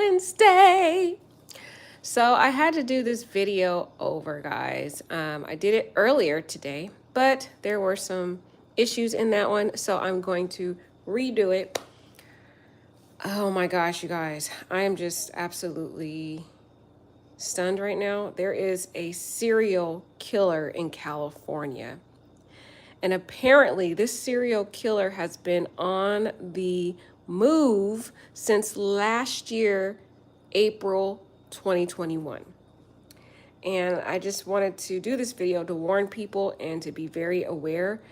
Wednesday. So I had to do this video over, guys. I did it earlier today, but there were some issues in that one, so I'm going to redo it. Oh my gosh, you guys. I am just absolutely stunned right now. There is a serial killer in California. And apparently, this serial killer has been on the move since last year, April 2021. And I just wanted to do this video to warn people and to be very aware.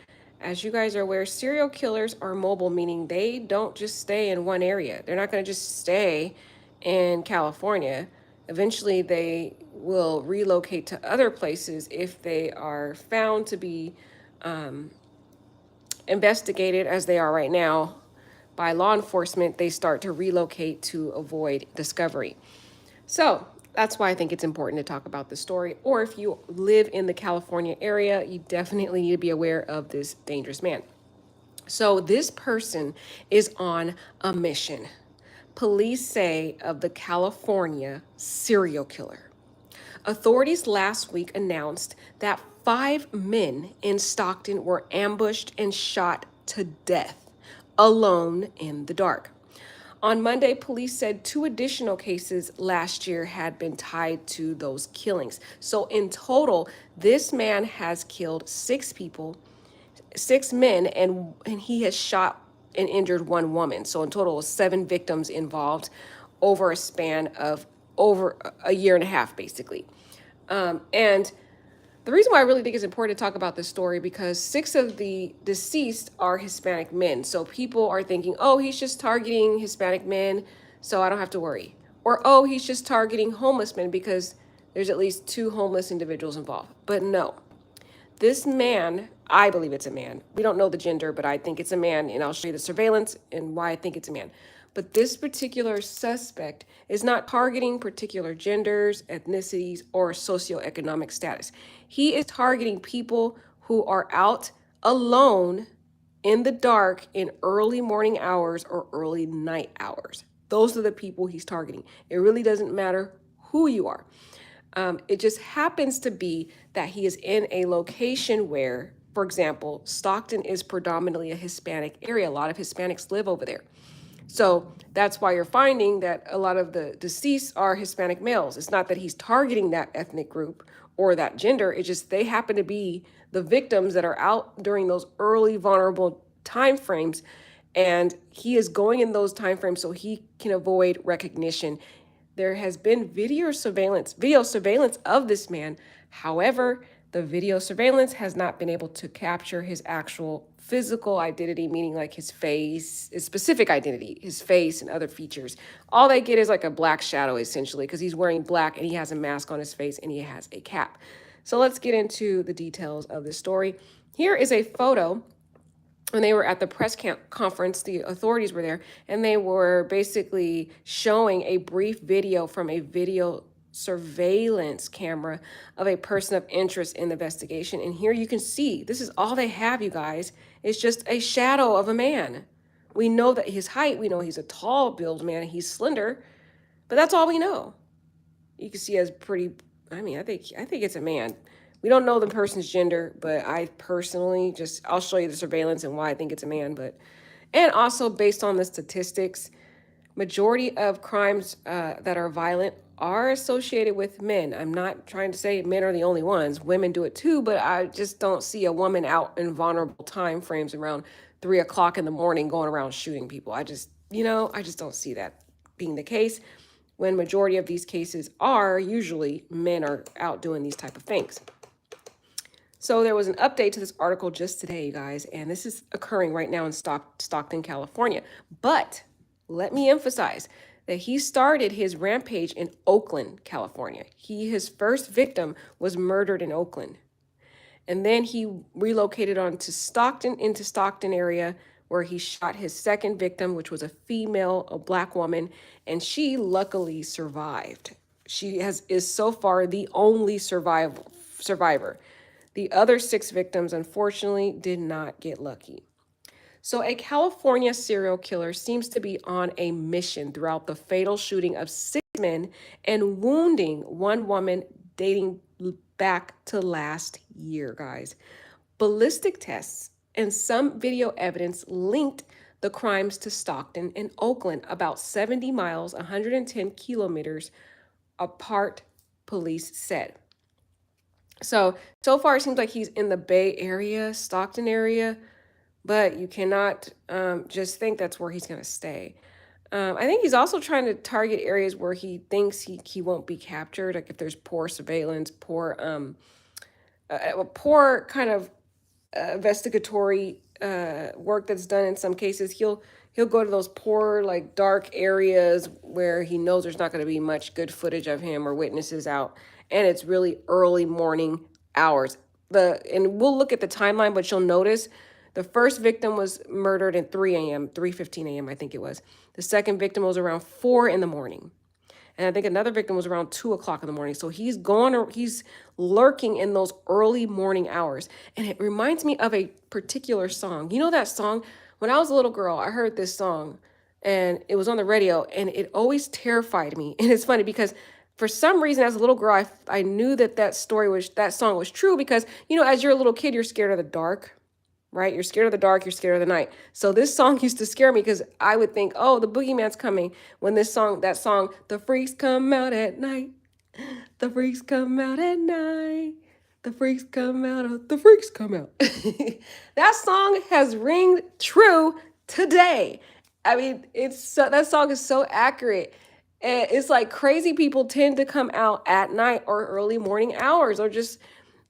As you guys are aware, serial killers are mobile, meaning they don't just stay in one area. They're not going to just stay in California. Eventually, they will relocate to other places if they are found to be investigated, as they are right now, by law enforcement. They start to relocate to avoid discovery. So that's why I think it's important to talk about this story. Or if you live in the California area, you definitely need to be aware of this dangerous man. So this person is on a mission. Police say of the California serial killer. Authorities last week announced that 5 men in Stockton were ambushed and shot to death, alone in the dark. On Monday, police said 2 additional cases last year had been tied to those killings. So in total, this man has killed 6 people, 6 men, and he has shot and injured 1 woman. So in total, 7 victims involved over a span of over a year and a half, basically. And the reason why I really think it's important to talk about this story, because 6 of the deceased are Hispanic men. So people are thinking, oh, he's just targeting Hispanic men, so I don't have to worry. Or, oh, he's just targeting homeless men because there's at least 2 homeless individuals involved. But no, this man, I believe it's a man. We don't know the gender, but I think it's a man, and I'll show you the surveillance and why I think it's a man. But this particular suspect is not targeting particular genders, ethnicities, or socioeconomic status. He is targeting people who are out alone in the dark in early morning hours or early night hours. Those are the people he's targeting. It really doesn't matter who you are. It just happens to be that he is in a location where, for example, Stockton is predominantly a Hispanic area. A lot of Hispanics live over there. So that's why you're finding that a lot of the deceased are Hispanic males. It's not that he's targeting that ethnic group or that gender. It's just they happen to be the victims that are out during those early vulnerable time frames. And he is going in those time frames so he can avoid recognition. There has been video surveillance of this man. However, the video surveillance has not been able to capture his actual physical identity, meaning like his face, his specific identity, his face and other features. All they get is like a black shadow, essentially, because he's wearing black and he has a mask on his face and he has a cap. So let's get into the details of this story. Here is a photo. When they were at the press conference, the authorities were there, and they were basically showing a brief video from a video surveillance camera of a person of interest in the investigation. And here you can see, this is all they have, you guys. It's just a shadow of a man. We know that his height, we know he's a tall build man, he's slender, but that's all we know. You can see as pretty, I think it's a man. We don't know the person's gender, but I personally I'll show you the surveillance and why I think it's a man. And also based on the statistics, majority of crimes that are violent are associated with men. I'm not trying to say men are the only ones. Women do it too, but I just don't see a woman out in vulnerable time frames around 3 o'clock in the morning going around shooting people. I just don't see that being the case, when majority of these cases are usually men are out doing these type of things. So there was an update to this article just today, you guys, and this is occurring right now in Stockton, California. But let me emphasize that he started his rampage in Oakland, California. His first victim was murdered in Oakland. And then he relocated into Stockton area, where he shot his second victim, which was a female, a black woman, and she luckily survived. She is so far the only survivor. The other 6 victims, unfortunately, did not get lucky. So, a California serial killer seems to be on a mission throughout the fatal shooting of 6 men and wounding one woman dating back to last year, guys. Ballistic tests and some video evidence linked the crimes to Stockton and Oakland, about 70 miles, 110 kilometers apart, police said. So far, it seems like he's in the Bay Area, Stockton area, but you cannot just think that's where he's going to stay. I think he's also trying to target areas where he thinks he won't be captured, like if there's poor surveillance, poor kind of investigatory work that's done in some cases. He'll go to those poor, like, dark areas where he knows there's not going to be much good footage of him or witnesses out, and it's really early morning hours. And we'll look at the timeline, but you'll notice the first victim was murdered at 3 a.m., 3:15 a.m. I think it was. The second victim was around 4 in the morning. And I think another victim was around 2 o'clock in the morning. So he's lurking in those early morning hours. And it reminds me of a particular song. You know that song? When I was a little girl, I heard this song and it was on the radio and it always terrified me. And it's funny because for some reason, as a little girl, I knew that song was true because, as you're a little kid, you're scared of the dark, right? You're scared of the dark, you're scared of the night. So this song used to scare me because I would think, oh, the boogeyman's coming. When that song, the freaks come out at night. The freaks come out at night. The freaks come out. The freaks come out. That song has ringed true today. I mean, that song is so accurate. And it's like crazy people tend to come out at night or early morning hours, or just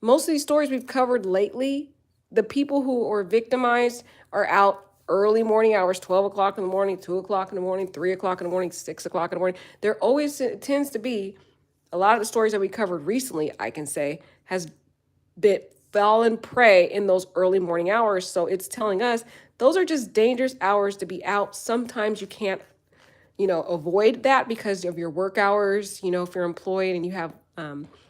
most of these stories we've covered lately. The people who were victimized are out early morning hours, 12 o'clock in the morning, 2 o'clock in the morning, 3 o'clock in the morning, 6 o'clock in the morning. There always tends to be a lot of the stories that we covered recently, I can say, has fallen prey in those early morning hours. So it's telling us those are just dangerous hours to be out. Sometimes you can't, avoid that because of your work hours. If you're employed and you have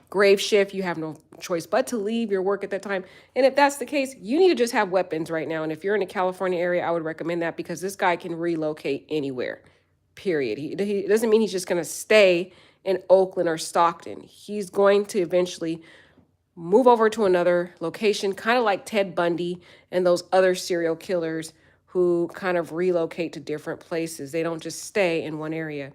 grave shift, you have no choice but to leave your work at that time. And if that's the case, you need to just have weapons right now. And if you're in the California area, I would recommend that because this guy can relocate anywhere, period. He doesn't mean he's just going to stay in Oakland or Stockton. He's going to eventually move over to another location, kind of like Ted Bundy and those other serial killers who kind of relocate to different places. They don't just stay in one area.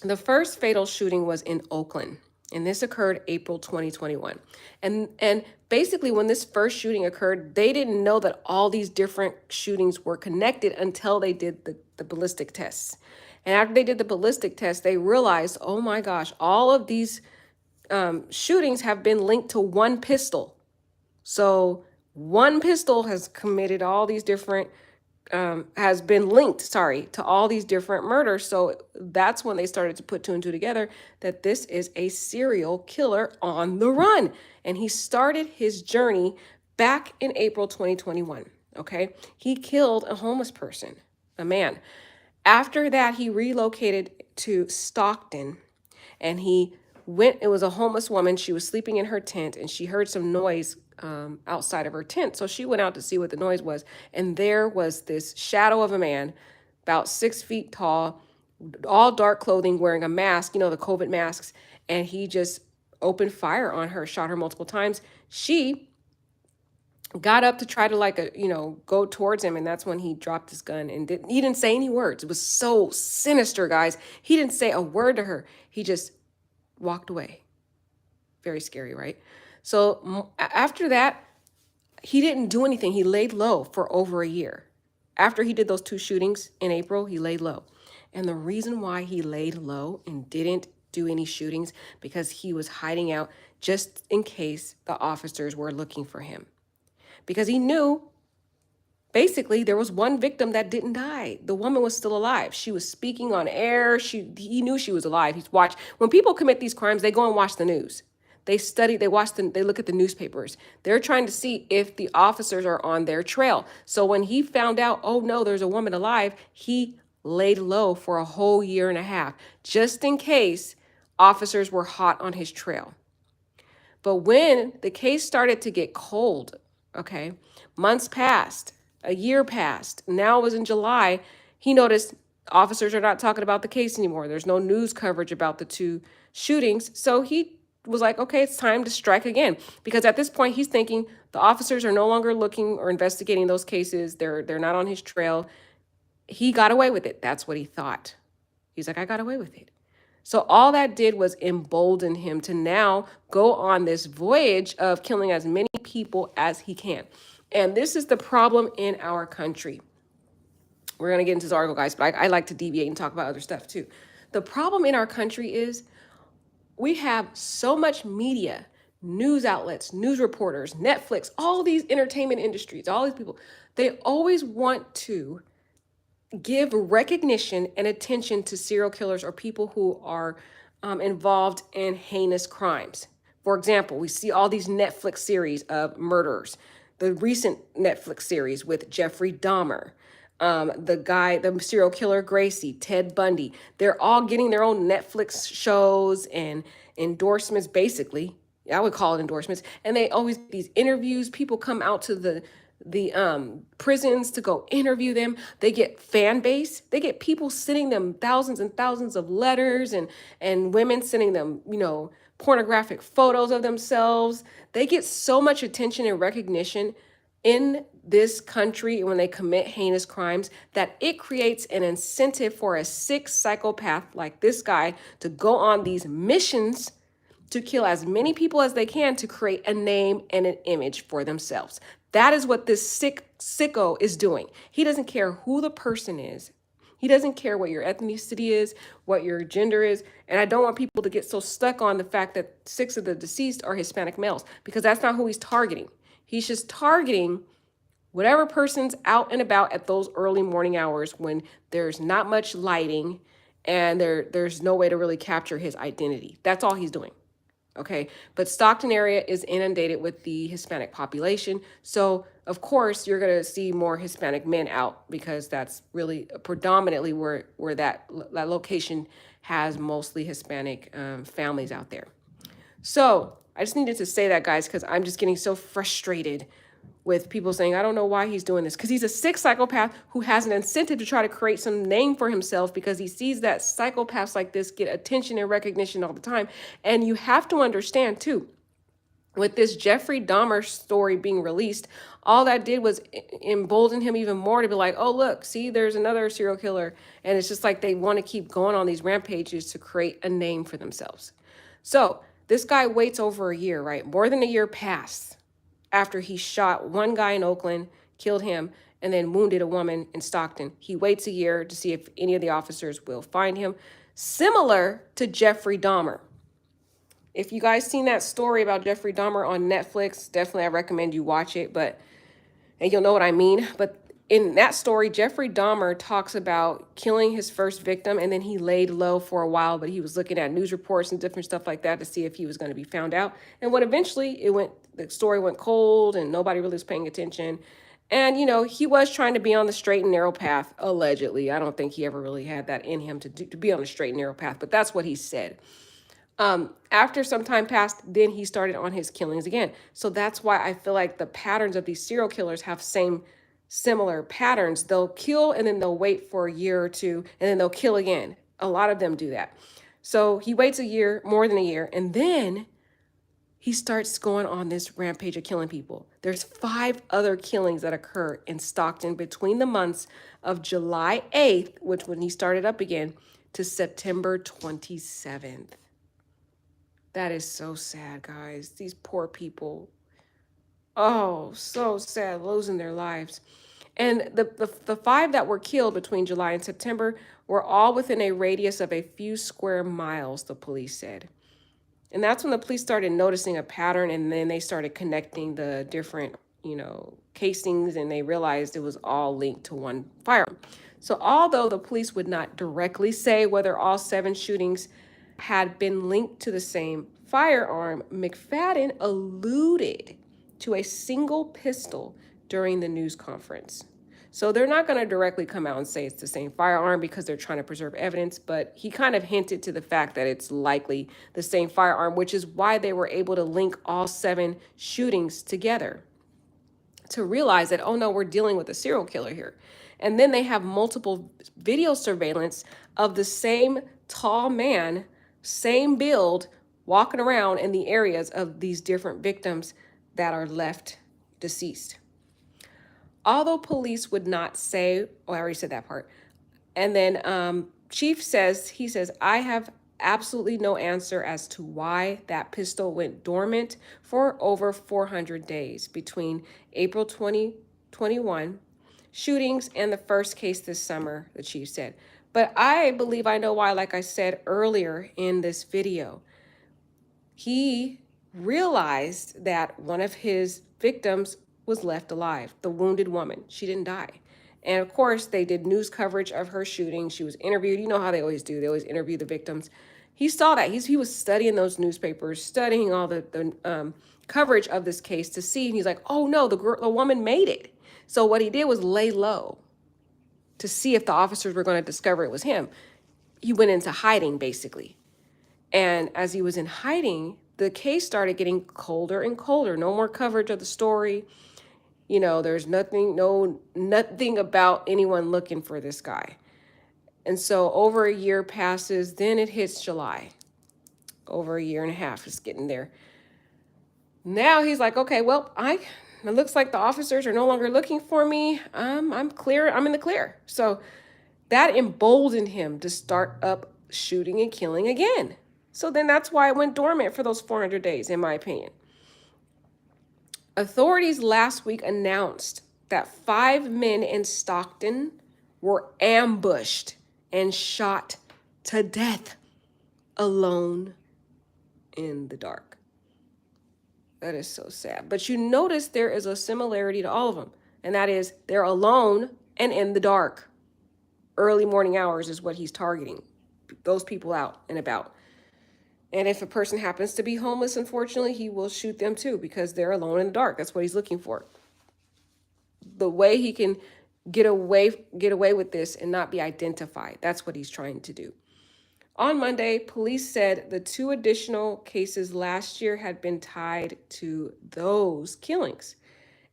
The first fatal shooting was in Oakland, and this occurred April 2021. And basically, when this first shooting occurred, they didn't know that all these different shootings were connected until they did the ballistic tests. And after they did the ballistic test, they realized, oh my gosh, all of these shootings have been linked to one pistol. So one pistol has committed all these different has been linked, to all these different murders. So that's when they started to put two and two together that this is a serial killer on the run. And he started his journey back in April 2021. Okay. He killed a homeless person, a man. After that, he relocated to Stockton and it was a homeless woman. She was sleeping in her tent and she heard some noise outside of her tent. So she went out to see what the noise was. And there was this shadow of a man, about 6 feet tall, all dark clothing, wearing a mask, the COVID masks. And he just opened fire on her, shot her multiple times. She got up to try to go towards him. And that's when he dropped his gun and he didn't say any words. It was so sinister, guys. He didn't say a word to her. He just walked away. Very scary, right? So after that, he didn't do anything. He laid low for over a year. After he did those two shootings in April, he laid low. And the reason why he laid low and didn't do any shootings, because he was hiding out just in case the officers were looking for him. Because he knew, basically, there was one victim that didn't die. The woman was still alive. She was speaking on air. He knew she was alive. When people commit these crimes, they go and watch the news. They study, they look at the newspapers. They're trying to see if the officers are on their trail. So when he found out, oh no, there's a woman alive, he laid low for a whole year and a half, just in case officers were hot on his trail. But when the case started to get cold, okay, months passed, A year passed. Now it was in July. He noticed officers are not talking about the case anymore. There's no news coverage about the two shootings. So he was like, okay, it's time to strike again. Because at this point, he's thinking the officers are no longer looking or investigating those cases. They're not on his trail. He got away with it. That's what he thought. He's like, I got away with it. So all that did was embolden him to now go on this voyage of killing as many people as he can. And this is the problem in our country. We're going to get into this article, guys, but I like to deviate and talk about other stuff too. The problem in our country is we have so much media, news outlets, news reporters, Netflix, all these entertainment industries, all these people, they always want to give recognition and attention to serial killers or people who are involved in heinous crimes. For example, we see all these Netflix series of murderers. The recent Netflix series with Jeffrey Dahmer, the serial killer Gracie, Ted Bundy. They're all getting their own Netflix shows and endorsements, basically. I would call it endorsements. And they always these interviews. People come out to the prisons to go interview them. They get fan base. They get people sending them thousands and thousands of letters and women sending them, pornographic photos of themselves. They get so much attention and recognition in this country when they commit heinous crimes that it creates an incentive for a sick psychopath like this guy to go on these missions to kill as many people as they can to create a name and an image for themselves. That is what this sicko is doing. He doesn't care who the person is. He doesn't care what your ethnicity is, what your gender is. And I don't want people to get so stuck on the fact that 6 of the deceased are Hispanic males, because that's not who he's targeting. He's just targeting whatever person's out and about at those early morning hours when there's not much lighting and there's no way to really capture his identity. That's all he's doing. Okay, but Stockton area is inundated with the Hispanic population. So of course you're going to see more Hispanic men out, because that's really predominantly where that location has mostly Hispanic families out there. So I just needed to say that, guys, because I'm just getting so frustrated with people saying, I don't know why he's doing this, because he's a sick psychopath who has an incentive to try to create some name for himself, because he sees that psychopaths like this get attention and recognition all the time. And you have to understand too, with this Jeffrey Dahmer story being released, all that did was embolden him even more to be like, oh, look, see, there's another serial killer. And it's just like they want to keep going on these rampages to create a name for themselves. So this guy waits over a year, right? More than a year passed after he shot one guy in Oakland, killed him, and then wounded a woman in Stockton. He waits a year to see if any of the officers will find him, similar to Jeffrey Dahmer. If you guys seen that story about Jeffrey Dahmer on Netflix, definitely I recommend you watch it, and you'll know what I mean. But in that story, Jeffrey Dahmer talks about killing his first victim, and then he laid low for a while, but he was looking at news reports and different stuff like that to see if he was going to be found out. And when eventually the story went cold and nobody really was paying attention. And, he was trying to be on the straight and narrow path, allegedly. I don't think he ever really had that in him to be on the straight and narrow path, but that's what he said. After some time passed, then he started on his killings again. So that's why I feel like the patterns of these serial killers have similar patterns. They'll kill and then they'll wait for a year or two and then they'll kill again. A lot of them do that. So he waits a year, more than a year, and then he starts going on this rampage of killing people. There's 5 other killings that occur in Stockton between the months of July 8th, which when he started up again, to September 27th. That is so sad, guys. These poor people. Oh, so sad, losing their lives. And the 5 that were killed between July and September were all within a radius of a few square miles, the police said. And that's when the police started noticing a pattern, and then they started connecting the different, casings, and they realized it was all linked to one firearm. So although the police would not directly say whether all 7 shootings had been linked to the same firearm, McFadden alluded to a single pistol during the news conference. So they're not going to directly come out and say it's the same firearm because they're trying to preserve evidence, but he kind of hinted to the fact that it's likely the same firearm, which is why they were able to link all 7 shootings together to realize that, oh no, we're dealing with a serial killer here. And then they have multiple video surveillance of the same tall man, same build, walking around in the areas of these different victims that are left deceased. Although police would not say, oh, I already said that part. And then Chief says, he says, I have absolutely no answer as to why that pistol went dormant for over 400 days between April 2021 shootings and the first case this summer, the chief said. But I believe I know why, like I said earlier in this video. He realized that one of his victims was left alive, the wounded woman. She didn't die. And of course, they did news coverage of her shooting. She was interviewed. You know how they always do. They always interview the victims. He saw that. He was studying those newspapers, studying all the coverage of this case to see. And he's like, oh no, the woman made it. So what he did was lay low to see if the officers were going to discover it was him. He went into hiding, basically. And as he was in hiding, the case started getting colder and colder. No more coverage of the story. You know, there's nothing about anyone looking for this guy. And so over a year passes, then it hits July. Over a year and a half, it's getting there. Now he's like, okay, well, it looks like the officers are no longer looking for me. I'm clear. I'm in the clear. So that emboldened him to start up shooting and killing again. So then that's why it went dormant for those 400 days, in my opinion. Authorities last week announced that 5 men in Stockton were ambushed and shot to death alone in the dark. That is so sad. But you notice there is a similarity to all of them, and that is they're alone and in the dark. Early morning hours is what he's targeting, those people out and about. And if a person happens to be homeless, unfortunately, he will shoot them too because they're alone in the dark. That's what he's looking for. The way he can get away with this and not be identified. That's what he's trying to do. On Monday, police said the 2 additional cases last year had been tied to those killings.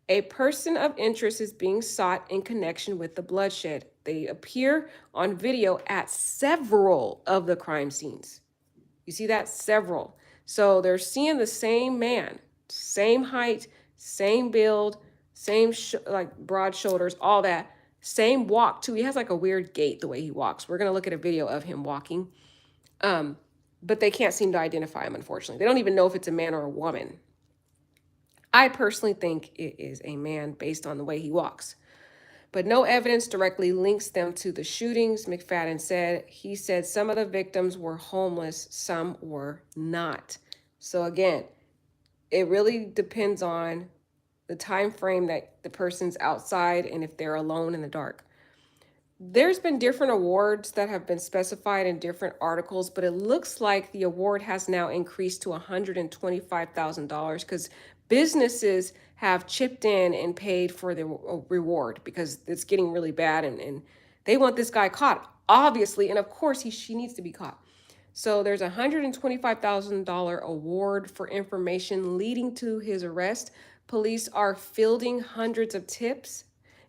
A person of interest is being sought in connection with the bloodshed. They appear on video at several of the crime scenes. You see that? Several. So they're seeing the same man, same height, same build, same like broad shoulders, all that. Same walk too. He has like a weird gait the way he walks. We're going to look at a video of him walking. But they can't seem to identify him, unfortunately. They don't even know if it's a man or a woman. I personally think it is a man based on the way he walks. But no evidence directly links them to the shootings, McFadden said. He said some of the victims were homeless, some were not. So again, it really depends on the time frame that the person's outside and if they're alone in the dark. There's been different awards that have been specified in different articles, but it looks like the award has now increased to $125,000 because businesses have chipped in and paid for the reward because it's getting really bad and they want this guy caught, obviously, and of course she needs to be caught. So there's a $125,000 award for information leading to his arrest. Police are fielding hundreds of tips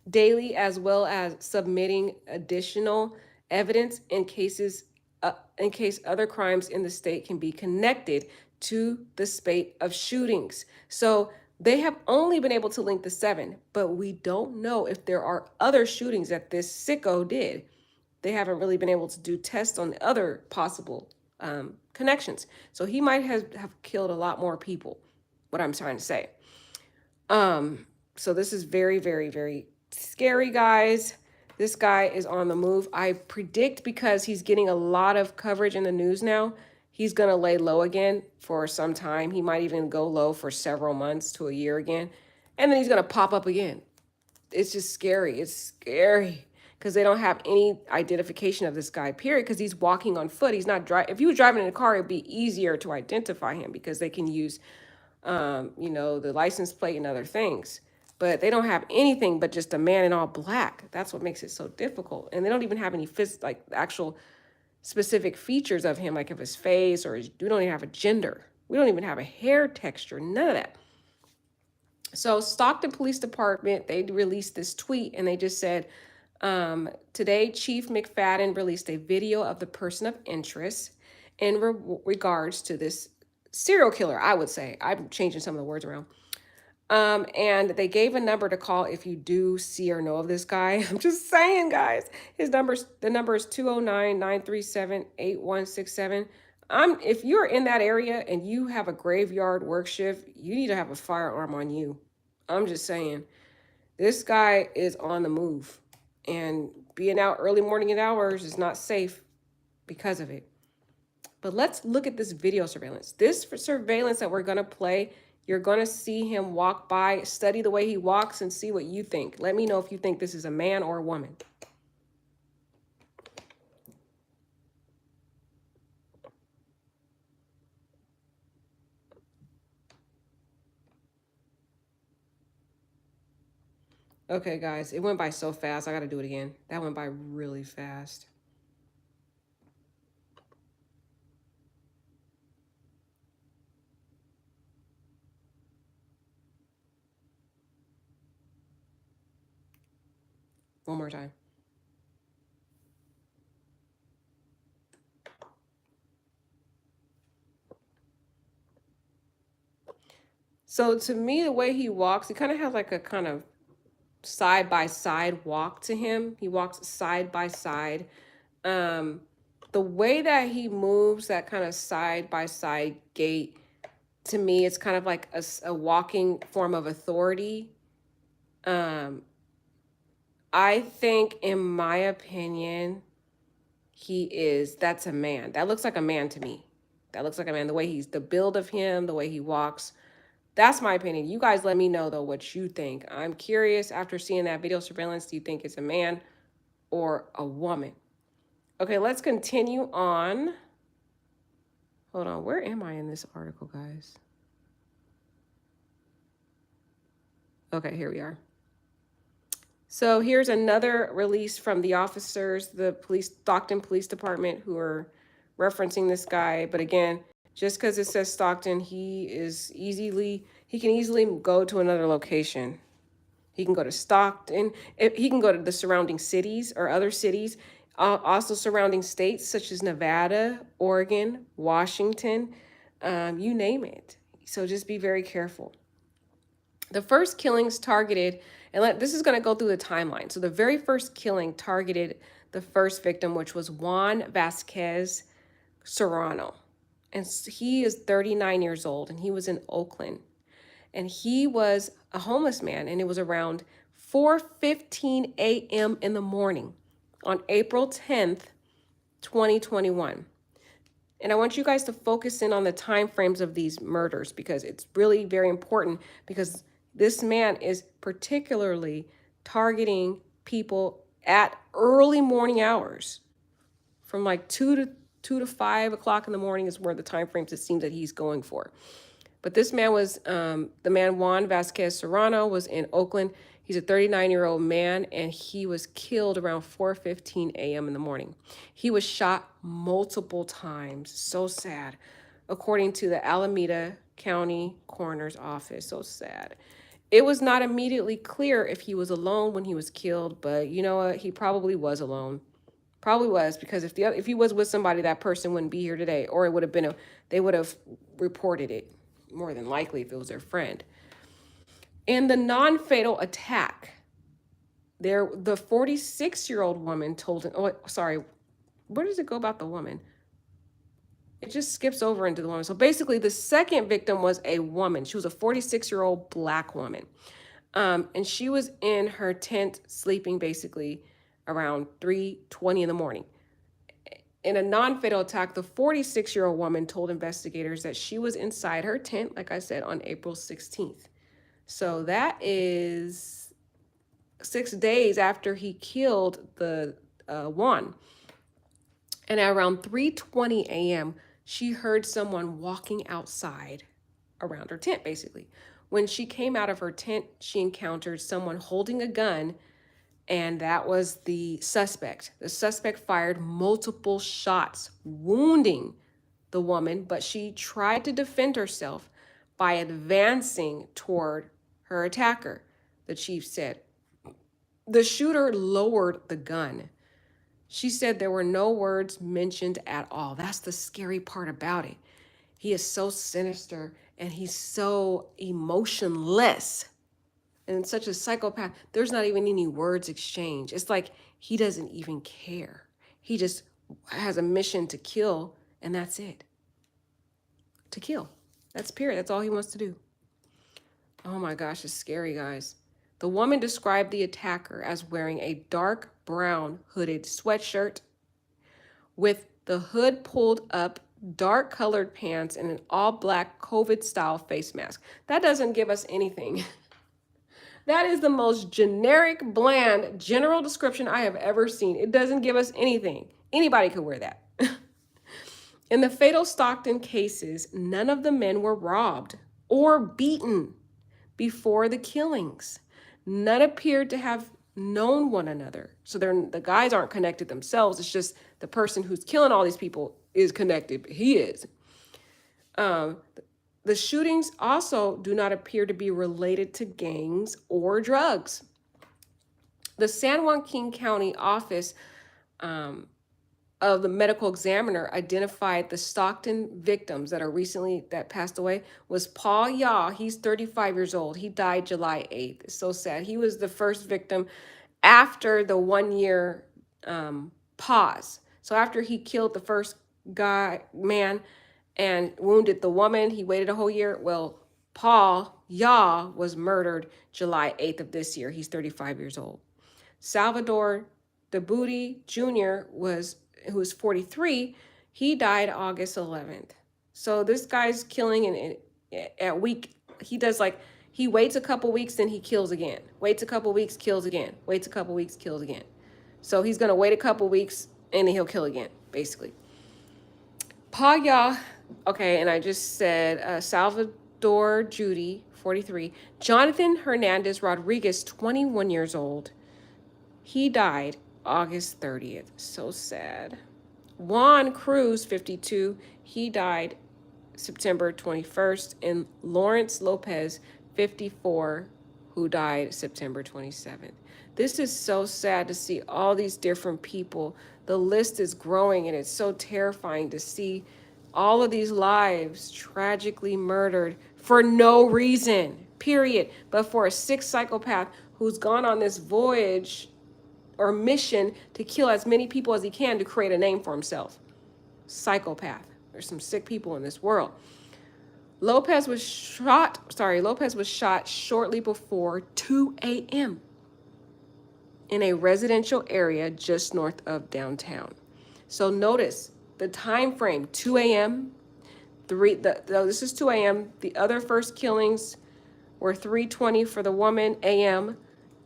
daily, as well as submitting additional evidence in case other crimes in the state can be connected to the spate of shootings. So they have only been able to link the 7, but we don't know if there are other shootings that this sicko did. They haven't really been able to do tests on the other possible connections. So he might have killed a lot more people, what I'm trying to say. So this is very, very, very scary, guys. This guy is on the move. I predict because he's getting a lot of coverage in the news now, he's going to lay low again for some time. He might even go low for several months to a year again. And then he's going to pop up again. It's just scary. It's scary because they don't have any identification of this guy, period, because he's walking on foot. He's not driving. If he was driving in a car, it'd be easier to identify him because they can use, the license plate and other things. But they don't have anything but just a man in all black. That's what makes it so difficult. And they don't even have any actual specific features of him, like of his face, or we don't even have a gender. We don't even have a hair texture, none of that. So Stockton Police Department, they released this tweet and they just said, today Chief McFadden released a video of the person of interest in regards to this serial killer, I would say. I'm changing some of the words around. And they gave a number to call if you do see or know of this guy. I'm just saying, guys. The number is 209-937-8167. If you're in that area and you have a graveyard work shift, you need to have a firearm on you. I'm just saying. This guy is on the move. And being out early morning hours is not safe because of it. But let's look at this video surveillance. This surveillance that we're going to play, you're going to see him walk by, study the way he walks, and see what you think. Let me know if you think this is a man or a woman. Okay, guys, it went by so fast. I got to do it again. That went by really fast. One more time. So to me, the way he walks, he kind of has like a kind of side by side walk to him. He walks side by side. The way that he moves, that kind of side by side gait, to me, it's kind of like a walking form of authority. I think, in my opinion, that's a man. That looks like a man to me. That looks like a man. The build of him, the way he walks. That's my opinion. You guys let me know, though, what you think. I'm curious, after seeing that video surveillance, do you think it's a man or a woman? Okay, let's continue on. Hold on. Where am I in this article, guys? Okay, here we are. So here's another release from the officers, the Stockton Police Department, who are referencing this guy. But again, just because it says Stockton, he can easily go to another location. He can go to Stockton. He can go to the surrounding cities or other cities, also surrounding states such as Nevada, Oregon, Washington, you name it. So just be very careful. The first killings targeted, and this is going to go through the timeline. So the very first killing targeted the first victim, which was Juan Vasquez Serrano. And he is 39 years old, and he was in Oakland. And he was a homeless man, and it was around 4:15 a.m. in the morning on April 10th, 2021. And I want you guys to focus in on the time frames of these murders because it's really very important, because this man is particularly targeting people at early morning hours, from like 2 to 5 o'clock in the morning is where the time frames it seems that he's going for. But this man was, the man Juan Vasquez Serrano was in Oakland. He's a 39-year-old man, and he was killed around 4:15 a.m. in the morning. He was shot multiple times. So sad. According to the Alameda County Coroner's Office. So sad. It was not immediately clear if he was alone when he was killed, but you know what? He probably was alone. Probably was, because if he was with somebody, that person wouldn't be here today, or it would have been they would have reported it, more than likely, if it was their friend. In the non-fatal attack, the 46-year-old woman told him, oh, sorry, where does it go about the woman? It just skips over into the woman. So basically, the second victim was a woman. She was a 46-year-old black woman. And she was in her tent sleeping basically around 3:20 in the morning. In a non-fatal attack, the 46-year-old woman told investigators that she was inside her tent, like I said, on April 16th. So that is 6 days after he killed the Juan. And at around 3:20 a.m., she heard someone walking outside around her tent, basically. When she came out of her tent, she encountered someone holding a gun, and that was the suspect. The suspect fired multiple shots, wounding the woman, but she tried to defend herself by advancing toward her attacker, the chief said. The shooter lowered the gun. She said there were no words mentioned at all. That's the scary part about it. He is so sinister and he's so emotionless and such a psychopath. There's not even any words exchanged. It's like he doesn't even care. He just has a mission to kill, and that's it. To kill. That's period. That's all he wants to do. Oh my gosh, it's scary, guys. The woman described the attacker as wearing a dark brown hooded sweatshirt with the hood pulled up, dark colored pants, and an all black COVID style face mask. That doesn't give us anything. That is the most generic, bland, general description I have ever seen. It doesn't give us anything. Anybody could wear that. In the fatal Stockton cases, none of the men were robbed or beaten before the killings. None appeared to have known one another. So the guys aren't connected themselves. It's just the person who's killing all these people is connected. He is. The shootings also do not appear to be related to gangs or drugs. The San Joaquin County Office of the medical examiner identified the Stockton victims that passed away was Paul Yaw. He's 35 years old. He died July 8th. It's so sad. He was the first victim after the 1 year pause. So after he killed the first man and wounded the woman, he waited a whole year. Well, Paul Yaw was murdered July 8th of this year. He's 35 years old. Salvador DeButi Jr. who was 43, he died August 11th. So this guy's killing at week, he waits a couple weeks, then he kills again. Waits a couple weeks, kills again. Waits a couple weeks, kills again. So he's going to wait a couple weeks, and then he'll kill again, basically. Paul Yaw, okay, and I just said Salvador Judy, 43. Jonathan Hernandez Rodriguez, 21 years old. He died August 30th. So sad. Juan Cruz, 52. He died September 21st. And Lawrence Lopez, 54, who died September 27th. This is so sad to see all these different people. The list is growing, and it's so terrifying to see all of these lives tragically murdered for no reason, period. But for a sick psychopath who's gone on this voyage or mission to kill as many people as he can to create a name for himself. Psychopath. There's some sick people in this world. Lopez was shot shortly before 2 a.m. in a residential area just north of downtown. So notice the time frame, 2 a.m. This is 2 a.m. The other first killings were 3:20 for the woman a.m.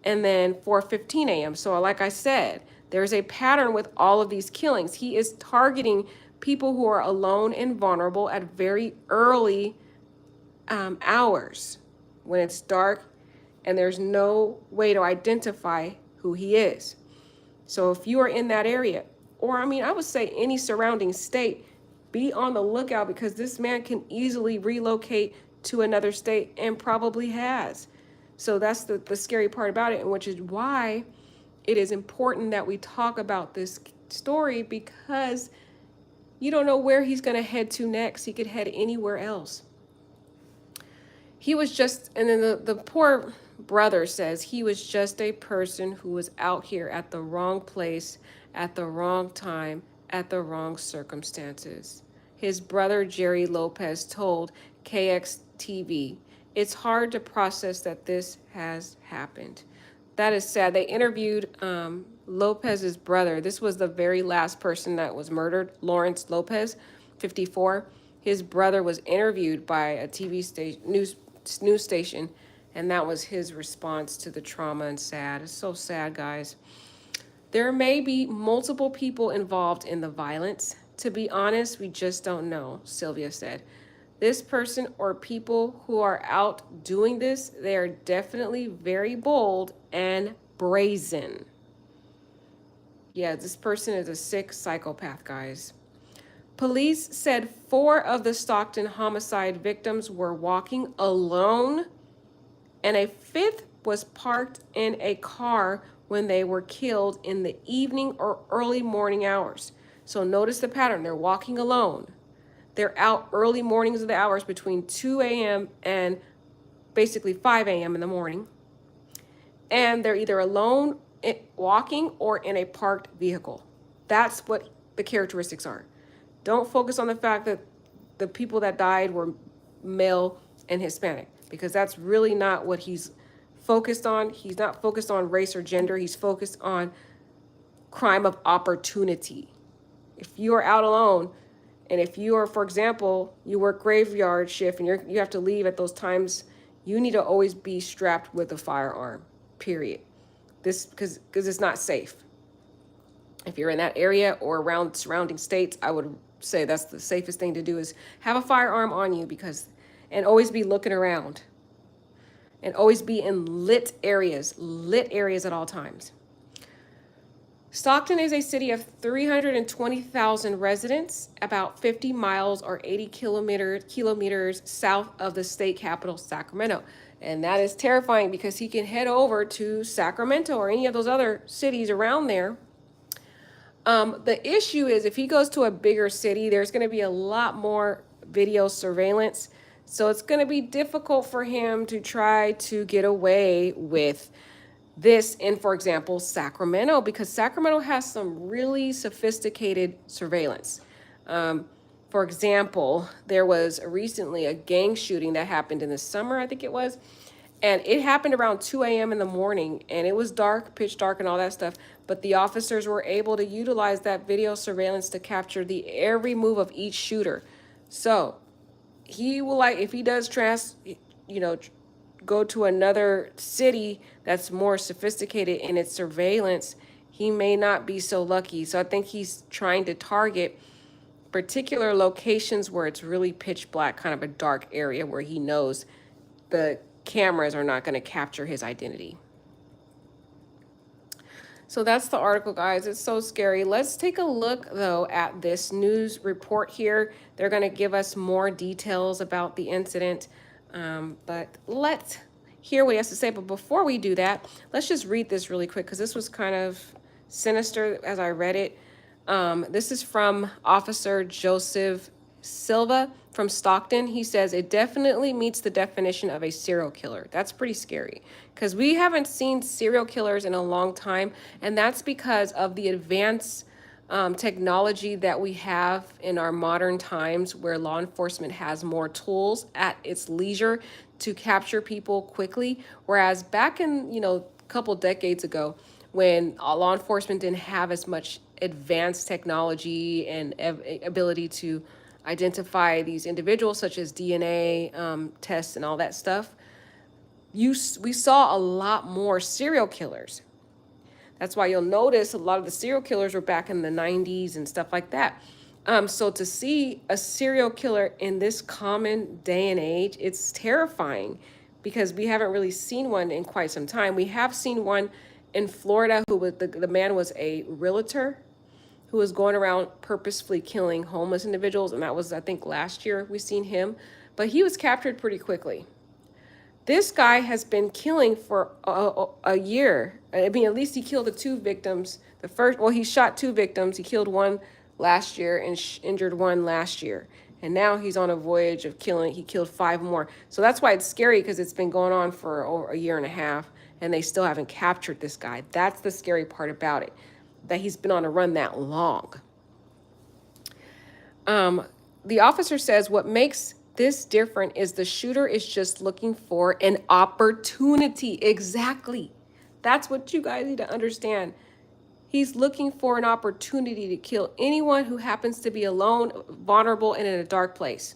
and then 4:15 a.m. So like I said, there's a pattern with all of these killings. He is targeting people who are alone and vulnerable at very early hours when it's dark and there's no way to identify who he is. So if you are in that area, or I would say any surrounding state, be on the lookout, because this man can easily relocate to another state and probably has. So that's the scary part about it, and which is why it is important that we talk about this story, because you don't know where he's going to head to next. He could head anywhere else. He was just, and then the poor brother says he was just a person who was out here at the wrong place, at the wrong time, at the wrong circumstances. His brother, Jerry Lopez, told KXTV, "It's hard to process that this has happened." That is sad. They interviewed Lopez's brother. This was the very last person that was murdered, Lawrence Lopez, 54. His brother was interviewed by a TV station, news station, and that was his response to the trauma and sad. It's so sad, guys. There may be multiple people involved in the violence. To be honest, we just don't know, Sylvia said. This person or people who are out doing this, they are definitely very bold and brazen. Yeah, this person is a sick psychopath, guys. Police said 4 of the Stockton homicide victims were walking alone and a fifth was parked in a car when they were killed in the evening or early morning hours. So notice the pattern. They're walking alone. They're out early mornings of the hours between 2 a.m. and basically 5 a.m. in the morning. And they're either alone walking or in a parked vehicle. That's what the characteristics are. Don't focus on the fact that the people that died were male and Hispanic, because that's really not what he's focused on. He's not focused on race or gender. He's focused on crime of opportunity. If you are out alone, and if you are, for example, you work graveyard shift and you have to leave at those times, you need to always be strapped with a firearm, period. This because it's not safe. If you're in that area or around surrounding states, I would say that's the safest thing to do is have a firearm on you, and always be looking around. And always be in lit areas at all times. Stockton is a city of 320,000 residents, about 50 miles or 80 kilometers south of the state capital, Sacramento. And that is terrifying because he can head over to Sacramento or any of those other cities around there. The issue is if he goes to a bigger city, there's going to be a lot more video surveillance. So it's going to be difficult for him to try to get away with this in, for example, Sacramento, because Sacramento has some really sophisticated surveillance. For example, there was recently a gang shooting that happened in the summer, I think it was, and it happened around 2 a.m. in the morning, and it was dark, pitch dark and all that stuff, but the officers were able to utilize that video surveillance to capture the every move of each shooter. So he will, like, if he does go to another city that's more sophisticated in its surveillance, he may not be so lucky. So I think he's trying to target particular locations where it's really pitch black, kind of a dark area where he knows the cameras are not going to capture his identity. So that's the article, guys. It's so scary. Let's take a look, though, at this news report here. They're going to give us more details about the incident. But let's hear what he has to say. But before we do that, let's just read this really quick because this was kind of sinister as I read it. This is from Officer Joseph Silva from Stockton. He says it definitely meets the definition of a serial killer. That's pretty scary because we haven't seen serial killers in a long time, and that's because of the advanced technology that we have in our modern times, where law enforcement has more tools at its leisure to capture people quickly. Whereas back in, a couple decades ago, when law enforcement didn't have as much advanced technology and ability to identify these individuals, such as DNA tests and all that stuff, we saw a lot more serial killers. That's why you'll notice a lot of the serial killers were back in the 90s and stuff like that. So to see a serial killer in this common day and age, it's terrifying because we haven't really seen one in quite some time. We have seen one in Florida who was the man was a realtor who was going around purposefully killing homeless individuals. And that was, I think, last year we seen him, but he was captured pretty quickly. This guy has been killing for a year. I mean, at least he killed the two victims. He shot two victims. He killed one last year and injured one last year. And now he's on a voyage of killing. He killed 5 more. So that's why it's scary, because it's been going on for over a year and a half, and they still haven't captured this guy. That's the scary part about it, that he's been on a run that long. The officer says what makes this different is the shooter is just looking for an opportunity. Exactly. That's what you guys need to understand. He's looking for an opportunity to kill anyone who happens to be alone, vulnerable, and in a dark place,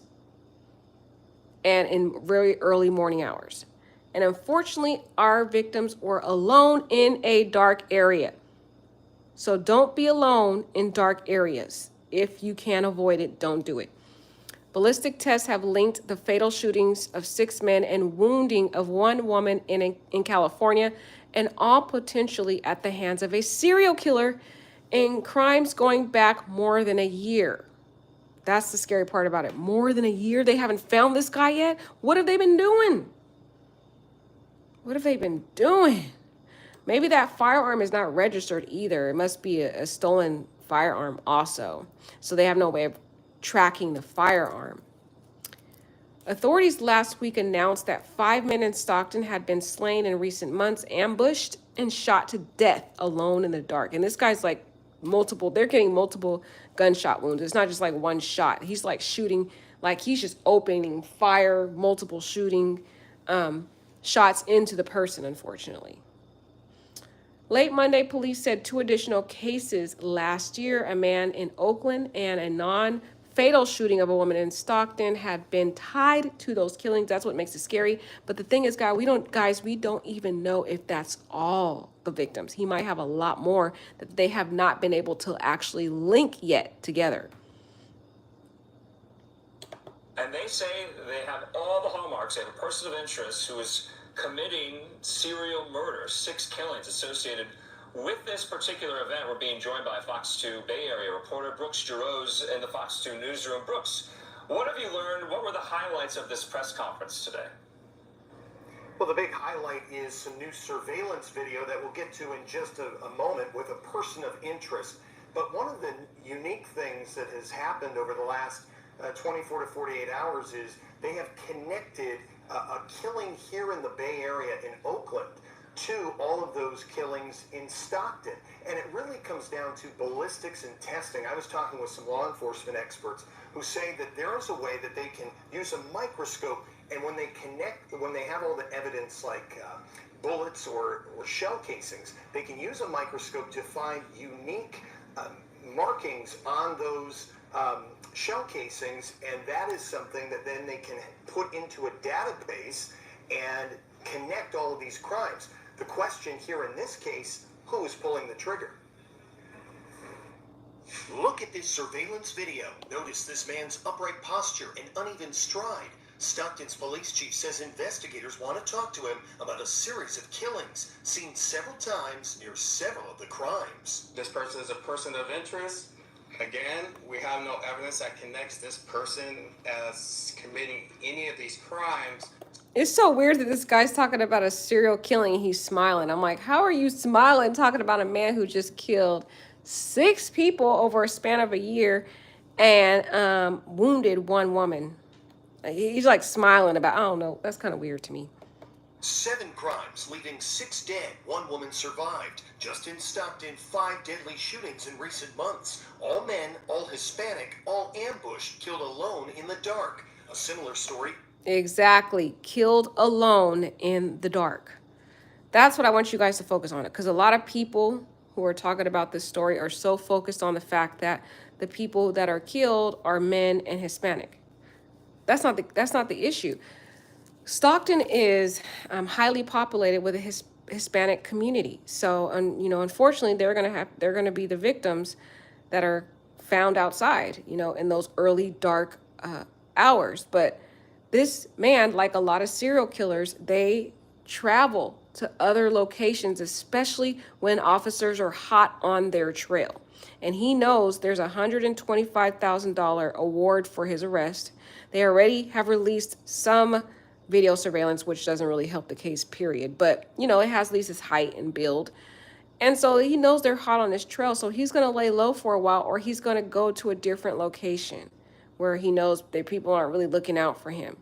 and in very early morning hours. And unfortunately, our victims were alone in a dark area. So don't be alone in dark areas. If you can avoid it, don't do it. Ballistic tests have linked the fatal shootings of 6 men and wounding of 1 woman in California, and all potentially at the hands of a serial killer, in crimes going back more than a year. That's the scary part about it. More than a year? They haven't found this guy yet? What have they been doing? What have they been doing? Maybe that firearm is not registered either. It must be a stolen firearm also. So they have no way of tracking the firearm. Authorities last week announced that 5 men in Stockton had been slain in recent months, ambushed and shot to death alone in the dark. And this guy's like they're getting multiple gunshot wounds. It's not just like one shot. He's like shooting, like he's just opening fire, multiple shooting shots into the person, unfortunately. Late Monday, police said 2 additional cases last year, a man in Oakland and a non-fatal shooting of a woman in Stockton, had been tied to those killings. That's what makes it scary. But the thing is, we don't even know if that's all the victims. He might have a lot more that they have not been able to actually link yet together. And they say they have all the hallmarks. They have a person of interest who is committing serial murder, 6 killings associated with this particular event. We're being joined by Fox 2 Bay Area reporter Brooks Giroux in the Fox 2 newsroom. Brooks, what have you learned? What were the highlights of this press conference today? Well, the big highlight is some new surveillance video that we'll get to in just a moment with a person of interest. But one of the unique things that has happened over the last 24 to 48 hours is they have connected a killing here in the Bay Area in Oakland to all of those killings in Stockton. And it really comes down to ballistics and testing. I was talking with some law enforcement experts who say that there is a way that they can use a microscope, and when they have all the evidence like bullets or shell casings, they can use a microscope to find unique markings on those shell casings, and that is something that then they can put into a database and connect all of these crimes. The question here in this case, who is pulling the trigger? Look at this surveillance video. Notice this man's upright posture and uneven stride. Stockton's police chief says investigators want to talk to him about a series of killings seen several times near several of the crimes. This person is a person of interest. Again, we have no evidence that connects this person as committing any of these crimes. It's so weird that this guy's talking about a serial killing and he's smiling. I'm like, how are you smiling talking about a man who just killed 6 people over a span of a year and wounded 1 woman? He's like smiling about, I don't know. That's kind of weird to me. 7 crimes, leaving 6 dead. 1 woman survived. Just in Stockton, 5 deadly shootings in recent months. All men, all Hispanic, all ambushed, killed alone in the dark. A similar story. Exactly. Killed alone in the dark. That's what I want you guys to focus on, it, because a lot of people who are talking about this story are so focused on the fact that the people that are killed are men and Hispanic. That's not the issue. Stockton is highly populated with a Hispanic community. So, unfortunately, they're going to be the victims that are found outside, in those early dark hours. But this man, like a lot of serial killers, they travel to other locations, especially when officers are hot on their trail. And he knows there's a $125,000 award for his arrest. They already have released some video surveillance, which doesn't really help the case, period. But, it has at least his height and build. And so he knows they're hot on his trail. So he's going to lay low for a while, or he's going to go to a different location where he knows that people aren't really looking out for him.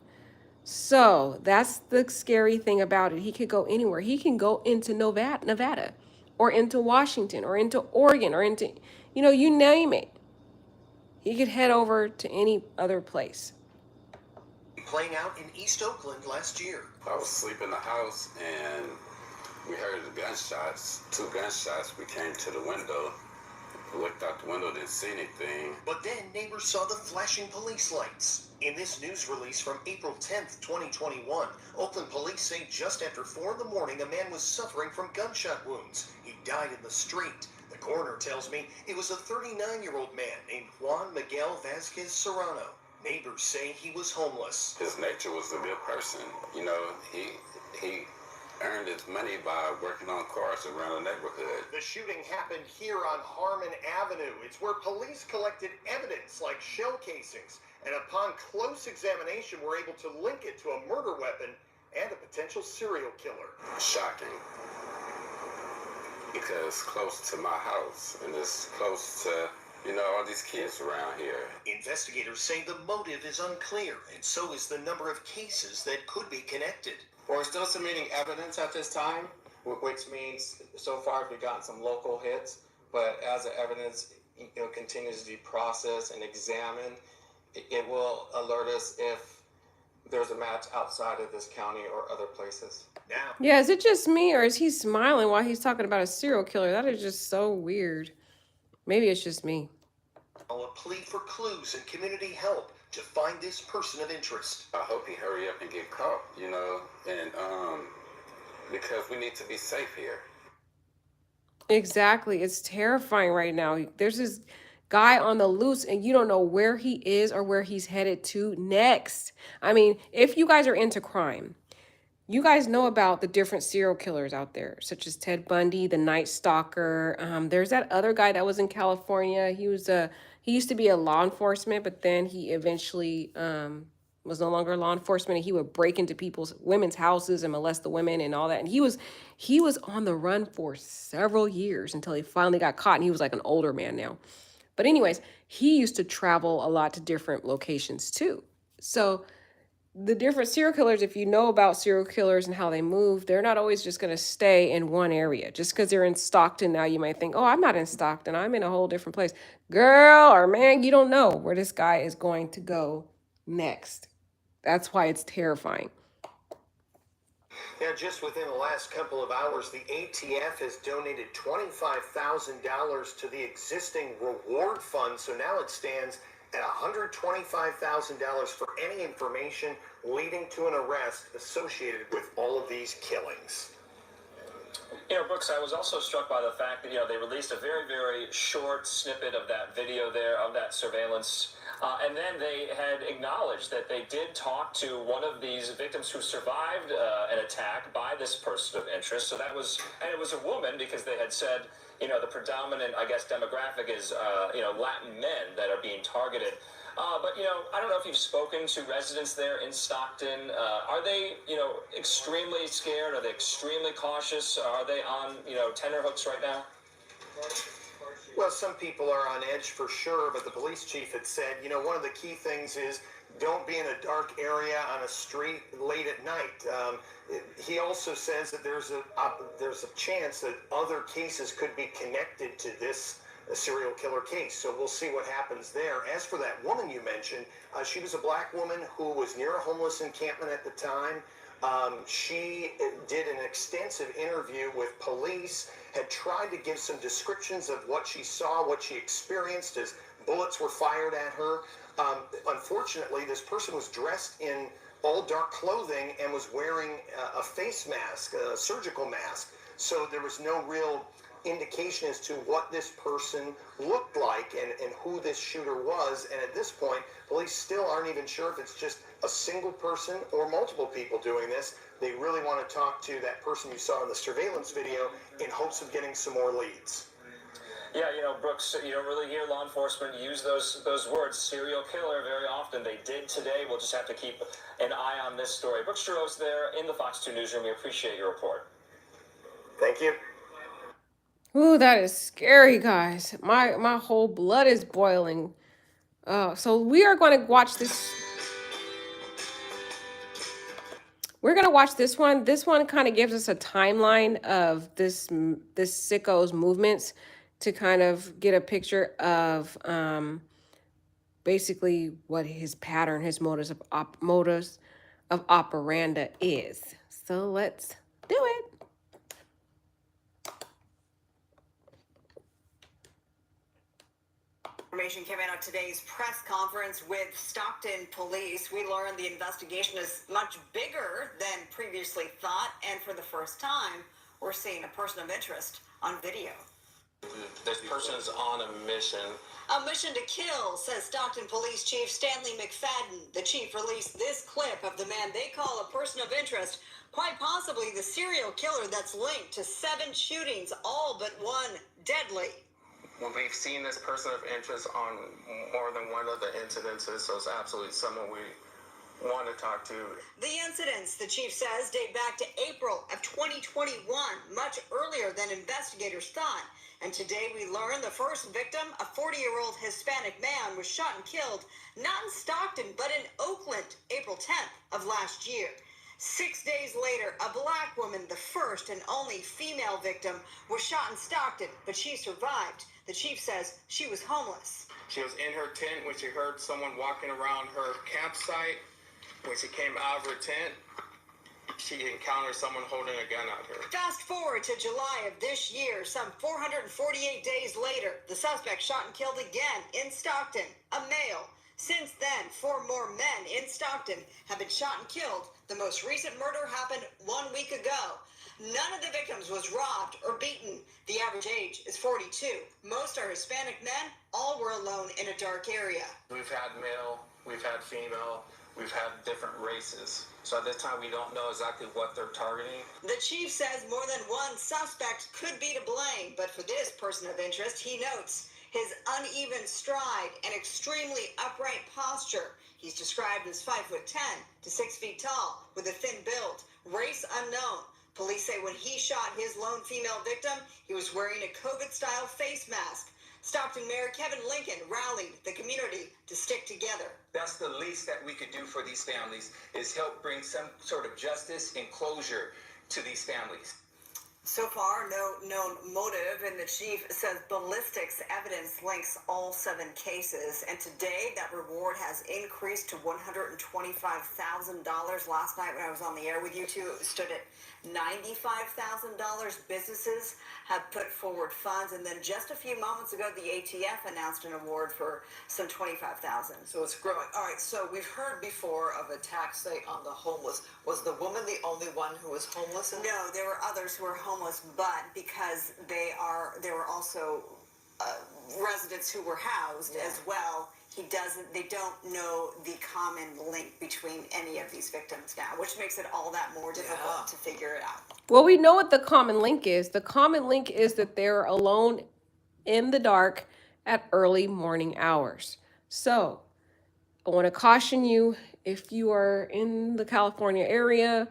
So that's the scary thing about it. He could go anywhere. He can go into Nevada, or into Washington, or into Oregon, or into, you name it. He could head over to any other place. Playing out in East Oakland last year. I was asleep in the house and we heard the gunshots, 2 gunshots. We came to the window, looked out the window, didn't see anything. But then neighbors saw the flashing police lights. In this news release from April 10th, 2021, Oakland police say just after 4 in the morning, a man was suffering from gunshot wounds. He died in the street. The coroner tells me it was a 39-year-old man named Juan Miguel Vasquez Serrano. Neighbors say he was homeless. His nature was a good person. He earned his money by working on cars around the neighborhood. The shooting happened here on Harmon Avenue. It's where police collected evidence like shell casings, and upon close examination were able to link it to a murder weapon and a potential serial killer. Shocking. Because close to my house, and it's close to, all these kids around here. Investigators say the motive is unclear, and so is the number of cases that could be connected. We're still submitting evidence at this time, which means so far we've gotten some local hits, but as the evidence continues to be processed and examined, it will alert us if there's a match outside of this county or other places. Now, Yeah, is it just me or is he smiling while he's talking about a serial killer? That is just so weird. Maybe it's just me. a plea for clues and community help to find this person of interest. I hope he hurry up and get caught, and because we need to be safe here. Exactly. It's terrifying right now. There's this guy on the loose and you don't know where he is or where he's headed to next. I mean, if you guys are into crime, you guys know about the different serial killers out there, such as Ted Bundy, the Night Stalker. There's that other guy that was in California. He used to be a law enforcement, but then he eventually was no longer law enforcement. And he would break into women's houses and molest the women and all that. And he was on the run for several years until he finally got caught. And he was like an older man now. But anyways, he used to travel a lot to different locations too. So the different serial killers, if you know about serial killers and how they move, they're not always just going to stay in one area. Just because they're in Stockton now, you might think, oh, I'm not in Stockton. I'm in a whole different place. Girl or man, you don't know where this guy is going to go next. That's why it's terrifying. Now, just within the last couple of hours, the ATF has donated $25,000 to the existing reward fund. So now it stands at $125,000 for any information leading to an arrest associated with all of these killings. Brooks, I was also struck by the fact that, they released a very, very short snippet of that video there, of that surveillance. And then they had acknowledged that they did talk to one of these victims who survived an attack by this person of interest. And it was a woman because they had said, the predominant, I guess, demographic is, Latin men that are being targeted. But, I don't know if you've spoken to residents there in Stockton. Are they, extremely scared? Are they extremely cautious? Are they on, tenterhooks right now? Well, some people are on edge for sure, but the police chief had said, one of the key things is don't be in a dark area on a street late at night. He also says that there's a chance that other cases could be connected to this serial killer case. So we'll see what happens there. As for that woman you mentioned, she was a black woman who was near a homeless encampment at the time. She did an extensive interview with police, had tried to give some descriptions of what she saw, what she experienced as bullets were fired at her. Unfortunately, this person was dressed in all dark clothing and was wearing a face mask, a surgical mask. So there was no real indication as to what this person looked like and who this shooter was. And at this point, police still aren't even sure if it's just a single person or multiple people doing this. They really want to talk to that person you saw in the surveillance video in hopes of getting some more leads. Yeah, Brooks, you don't really hear law enforcement use those words, serial killer, very often. They did today. We'll just have to keep an eye on this story. Brooks Giroux there in the Fox 2 newsroom. We appreciate your report. Thank you. Ooh, that is scary, guys. My whole blood is boiling. So we are going to watch this. We're going to watch this one. This one kind of gives us a timeline of this sicko's movements to kind of get a picture of basically what his pattern, his modus of operandi is. So let's do it. Information came out of today's press conference with Stockton police. We learned the investigation is much bigger than previously thought, and for the first time, we're seeing a person of interest on video. This person's on a mission. A mission to kill, says Stockton Police Chief Stanley McFadden. The chief released this clip of the man they call a person of interest, quite possibly the serial killer that's linked to 7 shootings, all but one deadly. When we've seen this person of interest on more than one of the incidences, so it's absolutely someone we want to talk to. The incidents, the chief says, date back to April of 2021, much earlier than investigators thought. And today we learn the first victim, a 40-year-old Hispanic man, was shot and killed, not in Stockton, but in Oakland, April 10th of last year. 6 days later, a black woman, the first and only female victim, was shot in Stockton, but she survived. The chief says she was homeless. She was in her tent when she heard someone walking around her campsite. When she came out of her tent, she encountered someone holding a gun at her. Fast forward to July of this year, some 448 days later, the suspect shot and killed again in Stockton, a male. Since then, 4 more men in Stockton have been shot and killed. The most recent murder happened 1 week ago. None of the victims was robbed or beaten. The average age is 42. Most are Hispanic men. All were alone in a dark area. We've had male, we've had female, we've had different races. So at this time, we don't know exactly what they're targeting. The chief says more than one suspect could be to blame, but for this person of interest, he notes his uneven stride and extremely upright posture. He's described as 5'10" to 6 feet tall, with a thin build, race unknown. Police say when he shot his lone female victim, he was wearing a COVID-style face mask. Stockton Mayor Kevin Lincoln rallied the community to stick together. That's the least that we could do for these families, is help bring some sort of justice and closure to these families. So far, no known motive, and the chief says ballistics evidence links all 7 cases. And today, that reward has increased to $125,000. Last night when I was on the air with you two, it stood at $95,000. Businesses have put forward funds, and then just a few moments ago, the ATF announced an award for some $25,000. So it's growing. All right, so we've heard before of attacks, say, on the homeless. Was the woman the only one who was homeless? No, there were others who were homeless, but because there were also residents who were housed as well. They don't know the common link between any of these victims now, which makes it all that more difficult to figure it out. Well, we know what the common link is. The common link is that they're alone in the dark at early morning hours. So I want to caution you, if you are in the California area,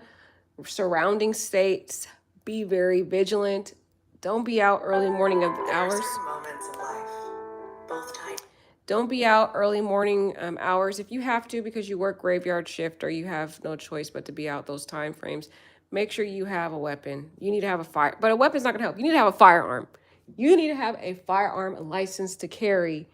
surrounding states, be very vigilant. Don't be out early morning hours. Moments in life, both types. Don't be out early morning hours. If you have to because you work graveyard shift or you have no choice but to be out those time frames, make sure you have a weapon. You need to have a fire, but a weapon's not gonna help. You need to have a firearm. You need to have a firearm license to carry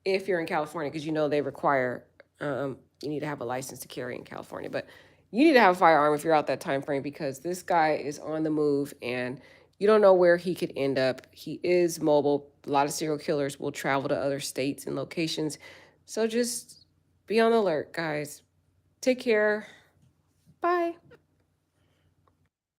if you're in California, because you know they require, you need to have a license to carry in California. But you need to have a firearm if you're out that time frame, because this guy is on the move and you don't know where he could end up. He is mobile. A lot of serial killers will travel to other states and locations. So just be on the alert, guys. Take care. Bye.